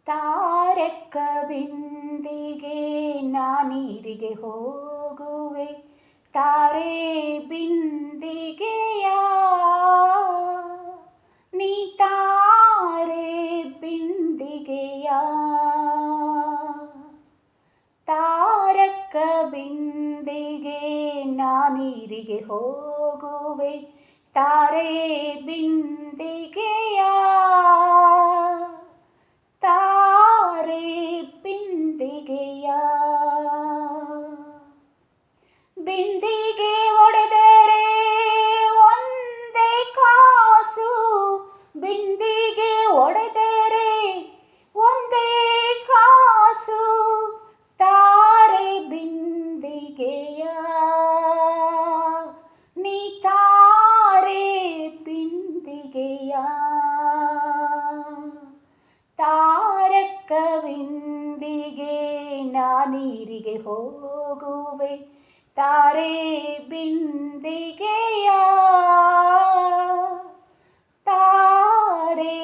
ತಾರಕ ಬಿಂದಿಗೆ ನಾನೀರಿಗೆ ಹೋಗುವೆ ತಾರೆ ಬಿಂದಿಗೆಯ ನೀ ತಾರೆ ಬಿಂದಿಗೆಯ ತಾರಕ ಬಿಂದಿಗೆ ನಾನೀರಿಗೆ ಹೋಗುವೆ ತಾರೆ ಬಿಂದಿಗೆಯ ತಾರೆ ಬಿಂದಿಗೆಯ ಬಿಂದಿಗೆ ಒಡೆದರೆ ಒಂದೇ ಕಾಸು ಬಿಂದಿಗೆ ಒಡೆದರೆ ಒಂದೇ ಕಾಸು ತಾರೆ ಬಿಂದಿಗೆಯ ನೀ ತಾರೆ ಬಿಂದಿಗೆಯ ತಾರಕ ಬಿಂದಿಗೆ ನಾನೀರಿಗೆ ಹೋಗುವೆ ತಾರೆ ಬಿಂದಿಗೆಯ ತಾರೆ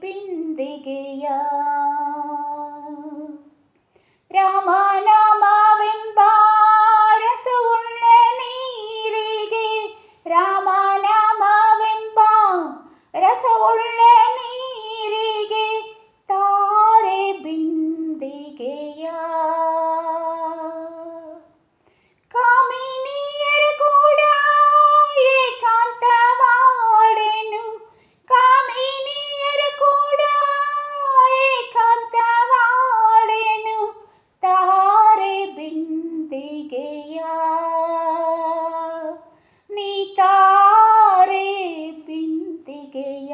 ಬಿಂದಿಗೆಯ ರಾಮನಾಮವೆಂಬ ರಸವುಳ್ಳ ನೀರಿಗೆ ರಾಮನಾಮವೆಂಬ ರಸವುಳ್ಳ ನೀರಿಗೆ ತಾರೆ ಬಿಂದಿಗೆಯ ಕಾಮಿನಿಯರ ಕೂಡ ಏಕಾಂತವಾಡೆನು ಕಾಮಿನಿಯರ ಕೂಡ ಏಕಾಂತವಾಡೆನು ತಾರೆ ಬಿಂದಿಗೆಯ ನೀ ತಾರೆ ಬಿಂದಿಗೆಯ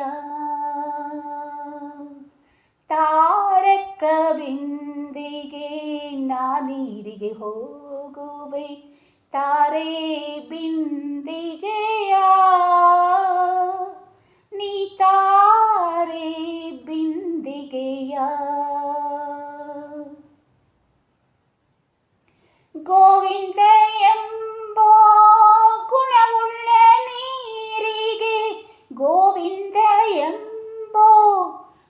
ತಾರಕ ಬಿಂದಿಗೆ ನಾನೀರಿಗೆ ಹೋಗುವೆ ತಾರೆ ಬಿಂದಿಗೆಯ ನೀ ತಾರೆ ಬಿಂದಿಗೆಯ ಗೋವಿಂದ ಎಂಬೋ ಗುಣವುಳ್ಳ ನೀರಿಗೆ ಗೋವಿಂದ ಎಂಬೋ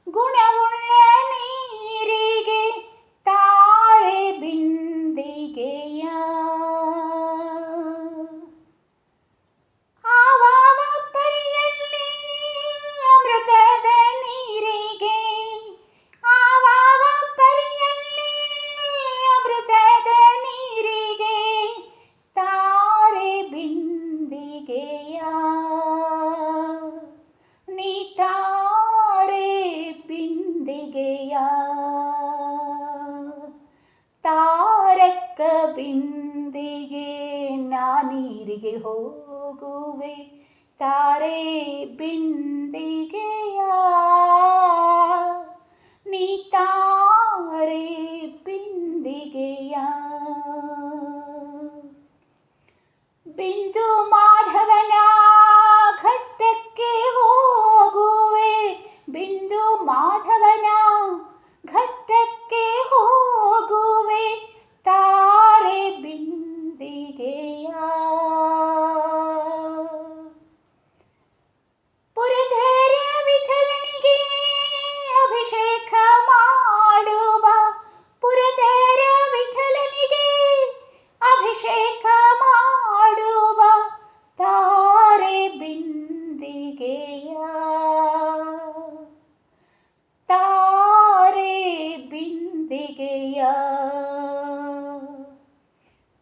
ಗುಣವುಳ್ಳ ನೀರಿಗೆ ತಾರೆ ಬಿಂದಿಗೆಯ ಆವಾವ ಪರಿಯಲ್ಲಿ ಅಮೃತದ ನೀರಿಗೆ ಆವಾವ ಪರಿಯಲ್ಲಿ ಅಮೃತದ ನೀರಿಗೆ ತಾರೆ ಬಿಂದಿಗೆಯ ನೀ ತಾರೆ ಬಿಂದಿಗೆಯ ತಾರಕ ಬಿಂದಿಗೆ ನಾನೀರಿಗೆ ಹೋಗುವೆ ತಾರೆ ಬಿಂದಿಗೆಯ ನೀ ತಾರೆ ಬಿಂದಿಗೆಯ ಬಿಂದು ಮಾಧವನ ಘಟ್ಟಕ್ಕೆ ಹೋಗುವೆ ಬಿಂದು ಮಾಧವನ ಘಟ್ಟಕ್ಕೆ ಹೋಗುವೆ ತಾರೆ ಬಿಂದಿಗೆಯ ಪುರಧರ ವಿಠಲನಿಗೆ ಅಭಿಷೇಕ ಮಾಡುವ ಪುರಧರ ವಿಠಲನಿಗೆ ಅಭಿಷೇಕ ಮಾಡುವ ತಾರೆ ಬಿಂದಿಗೆಯ ತಾರೆ ಬಿಂದಿಗೆಯ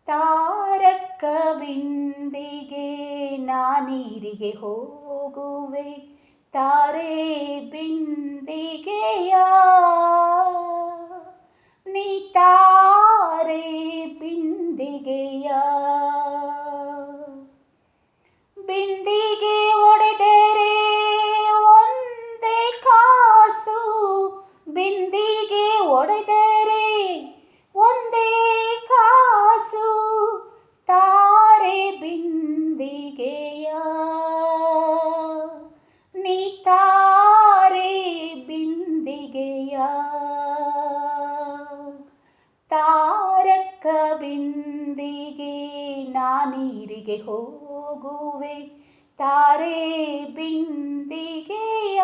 ತಾರಕ ಬಿಂದಿಗೆ ನಾನೀರಿಗೆ ಹೋಗುವೆ ತಾರೆ ಬಿಂದಿಗೆಯ ನೀ ತಾರೆ ಬಿಂದಿಗೆಯ ಬಿಂದಿಗೆ ಒಡೆದರೆ ಒಂದೇ ಕಾಸು ಬಿಂದಿಗೆ ಒಡೆದರೆ ಒಂದೇ ಕಾಸು ತಾರೆ ಬಿಂದಿಗೆಯ ನೀ ತಾರೆ ಬಿಂದಿಗೆಯ ತಾರಕ ಬಿಂದಿಗೆ ನಾನೀರಿಗೆ ಹೋಗುವೆ ತಾರೆ ಬಿಂದಿಗೆಯ